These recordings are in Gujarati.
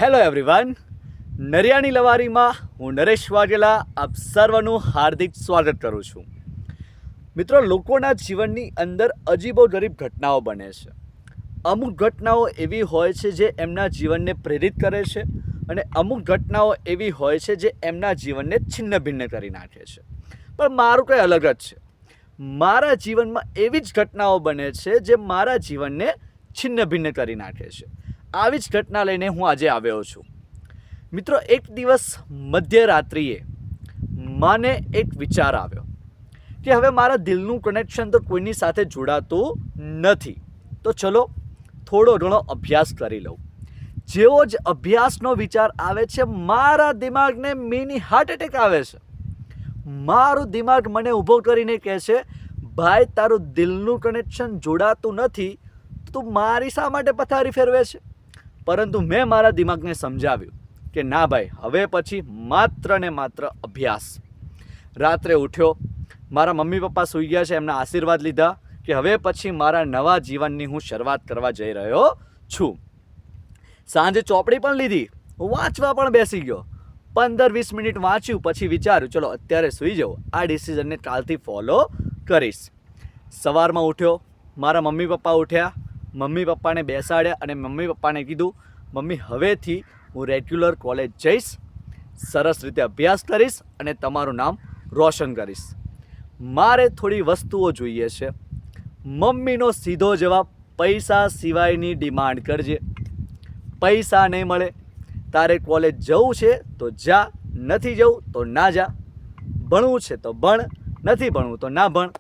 હેલો એવરીવન, નરિયાની લવારીમાં હું નરેશ વાઘેલા આપ સર્વનું હાર્દિક સ્વાગત કરું છું. મિત્રો, લોકોના જીવનની અંદર અજીબોગરીબ ઘટનાઓ બને છે. અમુક ઘટનાઓ એવી હોય છે જે એમના જીવનને પ્રેરિત કરે છે અને અમુક ઘટનાઓ એવી હોય છે જે એમના જીવનને છિન્ન ભિન્ન કરી નાખે છે. પણ મારું કંઈ અલગ જ છે. મારા જીવનમાં એવી જ ઘટનાઓ બને છે જે મારા જીવનને છિન્ન ભિન્ન કરી નાખે છે. આવી જ ઘટના લઈને હું આજે આવ્યો છું. મિત્રો, એક દિવસ મધ્યરાત્રિએ મને એક વિચાર આવ્યો કે હવે મારા દિલનું કનેક્શન તો કોઈની સાથે જોડાતું નથી, તો ચલો થોડો ઘણો અભ્યાસ કરી લઉં. જેવો જ અભ્યાસનો વિચાર આવે છે, મારા દિમાગને મિની હાર્ટ એટેક આવે છે. મારું દિમાગ મને ઊભો કરીને કહે છે, ભાઈ, તારું દિલનું કનેક્શન જોડાતું નથી, તું મારી શા માટે પથારી ફેરવે છે? પરંતુ મેં મારા દિમાગને સમજાવ્યું કે ના ભાઈ, હવે પછી માત્ર ને માત્ર અભ્યાસ. રાત્રે ઉઠ્યો, મારા મમ્મી પપ્પા સૂઈ ગયા છે, એમના આશીર્વાદ લીધા કે હવે પછી મારા નવા જીવનની હું શરૂઆત કરવા જઈ રહ્યો છું. સાંજે ચોપડી પણ લીધી, વાંચવા પણ બેસી ગયો. 15-20 મિનિટ વાંચ્યું, પછી વિચાર્યું ચલો અત્યારે સૂઈ જાઉં, આ ડિસિઝનને કાલથી ફોલો કરીશ. સવારમાં ઉઠ્યો, મારા મમ્મી પપ્પા ઉઠ્યા, મમ્મી પપ્પાને બેસાડ્યા અને મમ્મી પપ્પાને કીધું, મમ્મી, હવેથી હું રેગ્યુલર કોલેજ જઈશ, સરસ રીતે અભ્યાસ કરીશ અને તમારું નામ રોશન કરીશ. મારે થોડી વસ્તુઓ જોઈએ છે. મમ્મીનો સીધો જવાબ, પૈસા સિવાયની ડિમાન્ડ કરજે. પૈસા નહીં મળે. તારે કોલેજ જવું છે તો જા, નથી જવું તો ના જા. ભણવું છે તો ભણ, નથી ભણવું તો ના ભણ.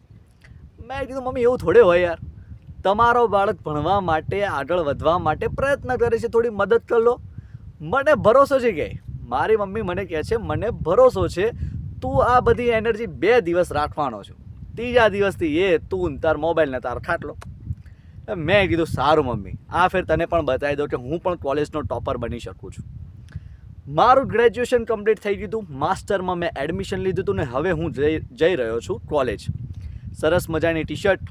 મેં કીધું, મમ્મી, એવું થોડે હોય યાર. તમારો બાળક ભણવા માટે, આગળ વધવા માટે પ્રયત્ન કરે છે, થોડી મદદ કરી લો. મને ભરોસો છે કે મારી મમ્મી મને કહે છે, મને ભરોસો છે તું આ બધી એનર્જી 2 દિવસ રાખવાનો છું, 3જા દિવસથી તું તાર મોબાઈલને તાર ખાટલો. મેં કીધું, સારું મમ્મી, આ ફેર તને પણ બતાવી દઉં કે હું પણ કોલેજનો ટોપર બની શકું છું. મારું ગ્રેજ્યુએશન કમ્પ્લીટ થઈ ગયું હતું. માસ્ટરમાં મેં એડમિશન લીધું હતું ને હવે હું જઈ રહ્યો છું કોલેજ. સરસ મજાની ટી-શર્ટ,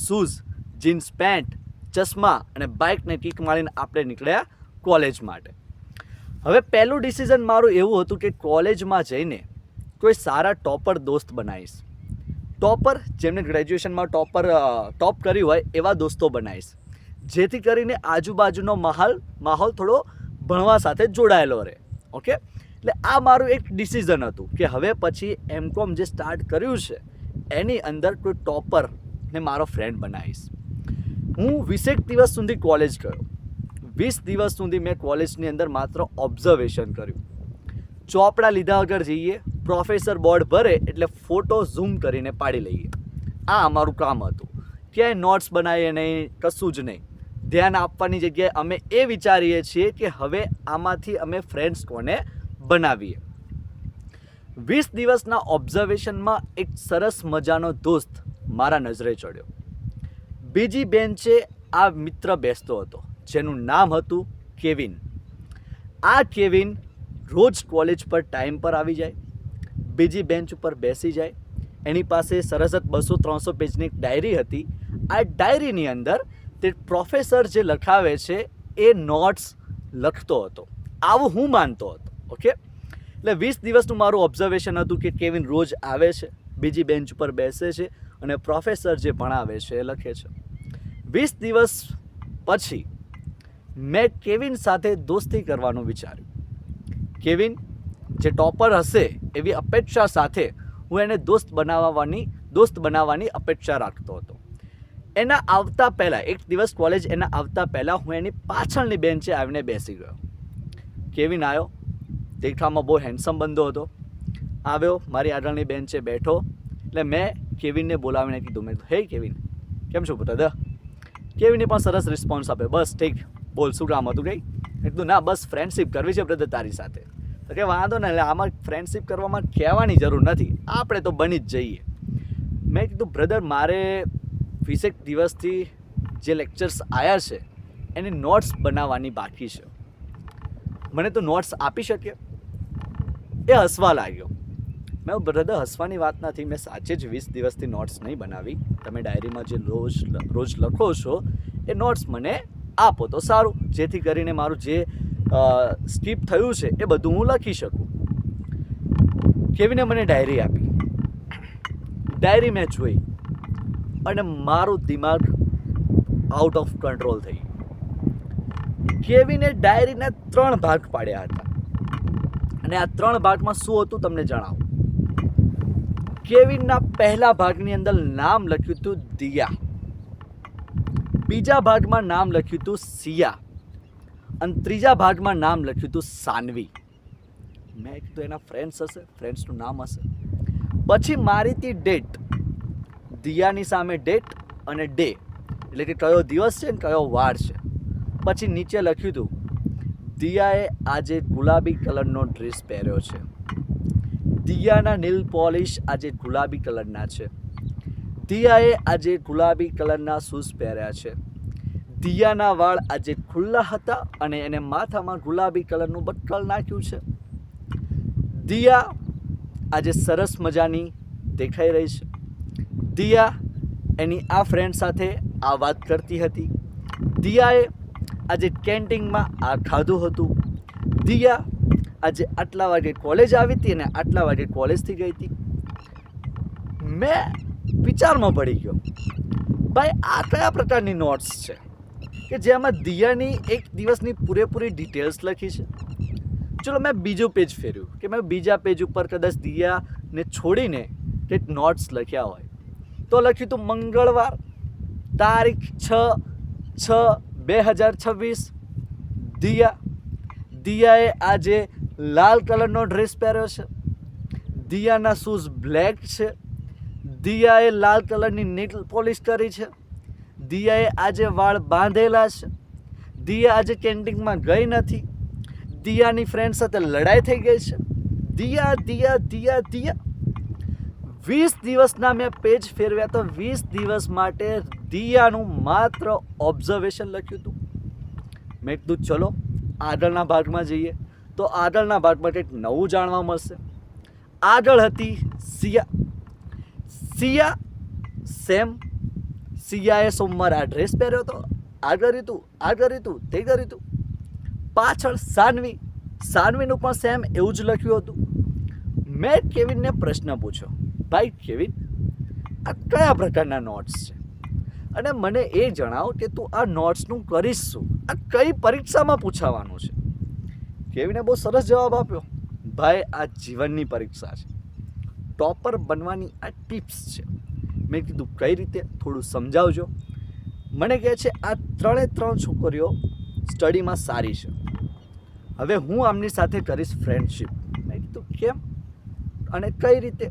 શૂઝ, જીન્સ પેન્ટ, ચશ્મા અને બાઇકને કિક મારીને આપણે નીકળ્યા કોલેજ માટે. હવે પહેલું ડિસિઝન મારું એવું હતું કે કોલેજમાં જઈને કોઈ સારા ટોપર દોસ્ત બનાવીશ. ટોપર, જેમને ગ્રેજ્યુએશનમાં ટોપ કર્યું હોય એવા દોસ્તો બનાવીશ, જેથી કરીને આજુબાજુનો માહોલ થોડો ભણવા સાથે જોડાયેલો રહે. ઓકે, એટલે આ મારું એક ડિસિઝન હતું કે હવે પછી એમકોમ જે સ્ટાર્ટ કર્યું છે એની અંદર કોઈ ટોપરને મારો ફ્રેન્ડ બનાવીશ. હું 20 દિવસ સુધી કોલેજ ગયો. 20 દિવસ સુધી મેં કોલેજની અંદર માત્ર ઓબ્ઝર્વેશન કર્યું. ચોપડા લીધા વગર જઈએ, પ્રોફેસર બોર્ડ ભરે એટલે ફોટો ઝૂમ કરીને પાડી લઈએ. આ અમારું કામ હતું. ક્યાંય નોટ્સ બનાવીએ નહીં, કશું જ નહીં. ધ્યાન આપવાની જગ્યાએ અમે એ વિચારીએ છીએ કે હવે આમાંથી અમે ફ્રેન્ડ્સ કોને બનાવીએ. 20 દિવસના ઓબ્ઝર્વેશનમાં એક સરસ મજાનો દોસ્ત મારા નજરે ચડ્યો. બીજી બેન્ચે આ મિત્ર બેસતો હતો, જેનું નામ હતું કેવિન. આ કેવિન રોજ કોલેજ પર ટાઈમ પર આવી જાય, બીજી બેન્ચ ઉપર બેસી જાય. એની પાસે સરસ જ 200-300 પેજની એક ડાયરી હતી. આ ડાયરીની અંદર તે પ્રોફેસર જે લખાવે છે એ નોટ્સ લખતો હતો. આવું હું માનતો હતો. ઓકે, એટલે 20 દિવસનું મારું ઓબ્ઝર્વેશન હતું કે કેવિન રોજ આવે છે, બીજી બેન્ચ ઉપર બેસે છે અને પ્રોફેસર જે ભણાવે છે એ લખે છે. 20 દિવસ પછી મેં કેવિન સાથે દોસ્તી કરવાનું વિચાર્યું. કેવિન જે ટોપર હશે એવી અપેક્ષા સાથે હું એને દોસ્ત બનાવવાની અપેક્ષા રાખતો હતો. એના આવતા પહેલાં, એક દિવસ કોલેજ એના આવતા પહેલાં હું એની પાછળની બેન્ચે આવીને બેસી ગયો. કેવિન આવ્યો. દેખાવમાં બહુ હેન્ડસમ બંદો હતો. આવ્યો, મારી આગળની બેન્ચે બેઠો. એટલે મેં કેવિનને બોલાવીને કીધું, મેં કીધું, હે કેવિન, કેમ છો બ્રધર? કેવિને પણ સરસ રિસ્પોન્સ આપ્યો, બસ ઠીક, બોલ, શું કામ હતું કંઈ? મેં કીધું, ના, બસ ફ્રેન્ડશિપ કરવી છે બ્રધર તારી સાથે. તો કે વાંધો ને, એટલે આમાં ફ્રેન્ડશિપ કરવામાં કહેવાની જરૂર નથી, આપણે તો બની જ જઈએ. મેં કીધું, બ્રધર, મારે 20 દિવસથી જે લેક્ચર્સ આવ્યા છે એની નોટ્સ બનાવવાની બાકી છે, મને તો નોટ્સ આપી શકે? એ હસવા લાગ્યો. મેં, બ્રધર, હસવાની વાત નથી, મેં સાચે જ 20 દિવસથી નોટ્સ નહીં બનાવી. તમે ડાયરીમાં જે રોજ લખો છો એ નોટ્સ મને આપો તો સારું, જેથી કરીને મારું જે સ્કીપ થયું છે એ બધું હું લખી શકું. કેવિને મને ડાયરી આપી. ડાયરી મેં જોઈ અને મારું દિમાગ આઉટ ઓફ કંટ્રોલ થઈ. કેવિને ડાયરીના 3 ભાગ પાડ્યા હતા અને આ 3 ભાગમાં શું હતું તમને જણાવું. કેવિનના પહેલા ભાગની અંદર નામ લખ્યું હતું દિયા, બીજા ભાગમાં નામ લખ્યું હતું સિયા અને ત્રીજા ભાગમાં નામ લખ્યું હતું સાનવી. મેં કીધું એના ફ્રેન્ડ્સ હશે, ફ્રેન્ડ્સનું નામ હશે. પછી મારી હતી ડેટ, દિયાની સામે ડેટ અને ડે, એટલે કે કયો દિવસ છે ને કયો વાર છે. પછી નીચે લખ્યું હતું દિયાએ આજે ગુલાબી કલરનો ડ્રેસ પહેર્યો છે, દિયાના નેલ પોલિશ આજે ગુલાબી કલરના છે, દિયાએ આજે ગુલાબી કલરના શૂઝ પહેર્યા છે, દિયાના વાળ આજે ખુલ્લા હતા અને એને માથામાં ગુલાબી કલરનું બટકલ નાખ્યું છે, દિયા આજે સરસ મજાની દેખાઈ રહી છે, દિયા એની આ ફ્રેન્ડ સાથે આ વાત કરતી હતી, દિયાએ આજે કેન્ટીનમાં આ ખાધું હતું, દિયા આજે આટલા વાગે કોલેજ આવી હતી અને આટલા વાગે કોલેજથી ગઈ હતી. મેં વિચારમાં પડી ગયો, ભાઈ આ કયા પ્રકારની નોટ્સ છે કે જેમાં દિયાની એક દિવસની પૂરેપૂરી ડિટેલ્સ લખી છે. ચલો મેં બીજું પેજ ફેર્યું કે મેં બીજા પેજ ઉપર કદાચ દિયાને છોડીને કંઈક નોટ્સ લખ્યા હોય તો લખ્યું હતું મંગળવાર તારીખ 6/6/2026 દિયાએ આજે લાલ કલરનો ડ્રેસ પહેર્યો છે, દિયાના શૂઝ બ્લેક છે, દિયાએ લાલ કલરની નેલ પોલિશ કરી છે, દિયાએ આજે વાળ બાંધેલા છે, દિયા આજે કેન્ટીનમાં ગઈ નથી, દિયાની ફ્રેન્ડ સાથે લડાઈ થઈ ગઈ છે. દિયા દિયા દિયા દિયા 20 દિવસના મેં પેજ ફેરવ્યા તો 20 દિવસ માટે દિયાનું માત્ર ઓબ્ઝર્વેશન લખ્યું હતું. મેં કીધું ચલો આગળના ભાગમાં જઈએ તો આગળના ભાગમાં કંઈક નવું જાણવા મળશે. આગળ હતી સિયા સેમ. સિયાએ સોમવારે આ ડ્રેસ પહેર્યો હતો, આ કર્યું હતું, આ કર્યું હતું, તે કર્યું હતું. પાછળ સાનવીનું પણ સેમ એવું જ લખ્યું હતું. મેં કેવિનને પ્રશ્ન પૂછ્યો, ભાઈ કેવિન આ કયા પ્રકારના નોટ્સ છે અને મને એ જણાવ કે તું આ નોટ્સનું કરીશ શું, આ કઈ પરીક્ષામાં પૂછાવાનું છે. કેવિને બહુ સરસ જવાબ આપ્યો, ભાઈ આ જીવનની પરીક્ષા છે, ટોપર બનવાની આ ટિપ્સ છે. મેં કીધું કઈ રીતે, થોડું સમજાવજો. મને કહે છે આ 3 છોકરીઓ સ્ટડીમાં સારી છે, હવે હું આમની સાથે કરીશ ફ્રેન્ડશિપ. મેં કીધું કેમ અને કઈ રીતે?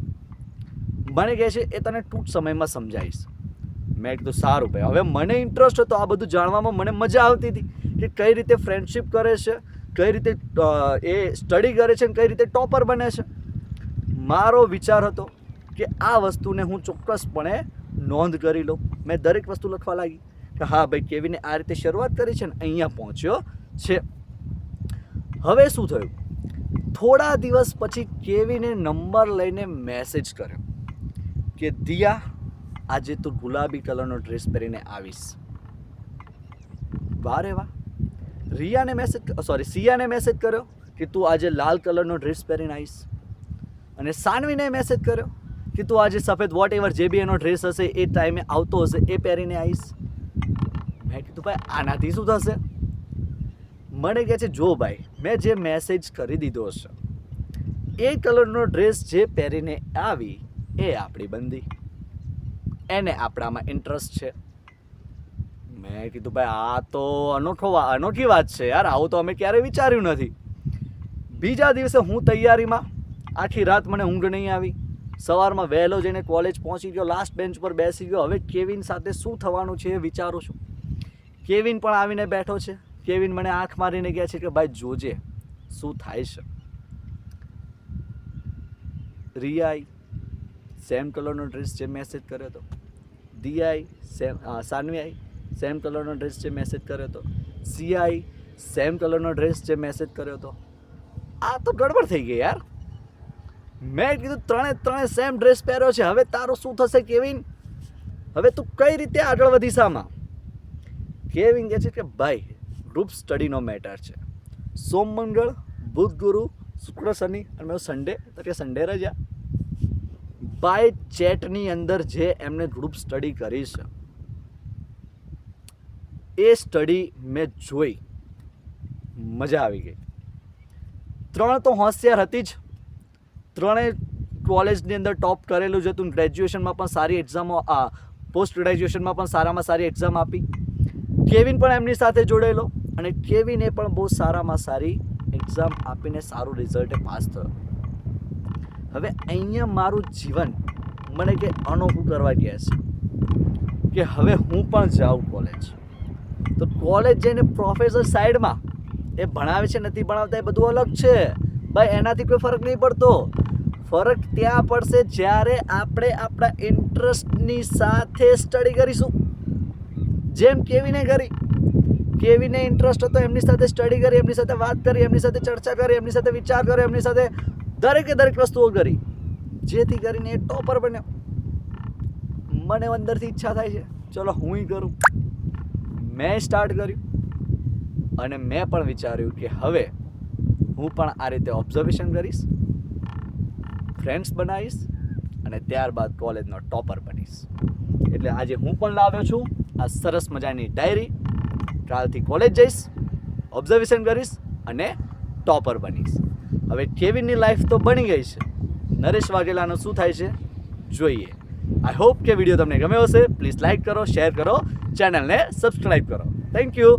મને કહે છે એ તને ટૂંક સમયમાં સમજાવીશ. મેં કીધું સારું ભાઈ. હવે મને ઇન્ટરેસ્ટ હતો આ બધું જાણવામાં, મને મજા આવતી હતી કે કઈ રીતે ફ્રેન્ડશિપ કરે છે, કઈ રીતે એ સ્ટડી કરે છે અને કઈ રીતે ટોપર બને છે. મારો વિચાર હતો કે આ વસ્તુને હું ચોક્કસપણે નોંધ કરી લઉં. મેં દરેક વસ્તુ લખવા લાગી કે હા ભાઈ કેવિને આ રીતે શરૂઆત કરી છે ને અહીંયા પહોંચ્યો છે. હવે શું થયું, થોડા દિવસ પછી કેવિને નંબર લઈને મેસેજ કર્યો કે દિયા આજે તું ગુલાબી કલરનો ડ્રેસ પહેરીને આવીશ. વારે વાહ. સિયાને મેસેજ કર્યો કે તું આજે લાલ કલરનો ડ્રેસ પહેરીને આવીશ અને સાનવીને મેસેજ કર્યો કે તું આજે સફેદ વોટ એવર જે બી એનો ડ્રેસ હશે એ ટાઈમે આવતો હશે એ પહેરીને આવીશ. મેં કીધું ભાઈ આનાથી શું થશે? મને કહે છે જો ભાઈ મેં જે મેસેજ કરી દીધો હશે એ કલરનો ડ્રેસ જે પહેરીને આવી એ આપણી બંદી, એને આપણામાં ઇન્ટરેસ્ટ છે. મેં કીધું ભાઈ આ તો અનોખી વાત છે યાર, આવું તો અમે ક્યારેય વિચાર્યું નથી. બીજા દિવસે હું તૈયારીમાં, આખી રાત મને ઊંઘ નહીં આવી. સવારમાં વહેલો જઈને કોલેજ પહોંચી ગયો, લાસ્ટ બેન્ચ પર બેસી ગયો. હવે કેવિન સાથે શું થવાનું છે એ વિચારું છું. કેવિન પણ આવીને બેઠો છે. કેવિન મને આંખ મારીને કહે છે કે ભાઈ જોજે શું થાય છે. રિયાઈ સેમ કલરનો ડ્રેસ જે મેસેજ કર્યો હતો, દિયાઈ સાનવી સેમ કલરનો ડ્રેસ જે મેસેજ કર્યો હતો, સિયાઈ સેમ કલરનો ડ્રેસ જે મેસેજ કર્યો હતો. આ તો ગડબડ થઈ ગઈ યાર. મેં કીધું 3 સેમ ડ્રેસ પહેર્યો છે, હવે તારું શું થશે કેવિન? હવે તું કઈ રીતે આગળ વધીશ આમાં? કેવિન કહે છે કે ભાઈ ગ્રુપ સ્ટડીનો મેટર છે, સોમ મંગળ બુધ ગુરુ શુક્ર શનિ અને સન્ડે તો કે સન્ડે રજા બાય ચેટની અંદર જે એમને ગ્રુપ સ્ટડી કરી છે એ સ્ટડી મેં જોઈ, મજા આવી ગઈ. 3 તો હોશિયાર હતી જ, 3 કોલેજની અંદર ટોપ કરેલું જ હતું. ગ્રેજ્યુએશનમાં પણ સારી એક્ઝામો, પોસ્ટ ગ્રેજ્યુએશનમાં પણ સારામાં સારી એક્ઝામ આપી. કેવિન પણ એમની સાથે જોડેલો અને કેવિને પણ બહુ સારામાં સારી એક્ઝામ આપીને સારું રિઝલ્ટે પાસ થયો. હવે અહીંયા મારું જીવન મને કે અનોખું કરવા ગયા છે કે હવે હું પણ જાઉં કોલેજ. તો કોલેજ જઈને પ્રોફેસર સાઈડમાં એ ભણાવે છે નથી ભણાવતા એ બધું અલગ છે ભાઈ, એનાથી કોઈ ફરક નહીં પડતો. ફરક ત્યાં પડશે જ્યારે આપણે આપણા ઇન્ટરેસ્ટની સાથે સ્ટડી કરીશું. જેમ કેવીને કરી, કેવીને ઇન્ટરેસ્ટ હતો એમની સાથે સ્ટડી કરી, એમની સાથે વાત કરી, એમની સાથે ચર્ચા કરી, એમની સાથે વિચાર કર્યો, એમની સાથે દરેકે દરેક વસ્તુઓ કરી, જેથી કરીને એ ટોપર બન્યો. મને અંદરથી ઈચ્છા થાય છે ચલો હું કરું. મેં સ્ટાર્ટ કર્યું અને મેં પણ વિચાર્યું કે હવે હું પણ આ રીતે ઓબ્ઝર્વેશન કરીશ, ફ્રેન્ડ્સ બનાવીશ અને ત્યારબાદ કોલેજનો ટોપર બનીશ. એટલે આજે હું પણ લાવ્યો છું આ સરસ મજાની ડાયરી. કાલથી કોલેજ જઈશ, ઓબ્ઝર્વેશન કરીશ અને ટોપર બનીશ. હવે કેવિનની લાઈફ તો બની ગઈ છે, નરેશ વાઘેલાનું શું થાય છે જોઈએ. આઈ હોપ કે વિડીયો તમને ગમ્યો હશે. પ્લીઝ લાઇક કરો, શેર કરો, ચેનલને સબસ્ક્રાઈબ કરો. Thank you.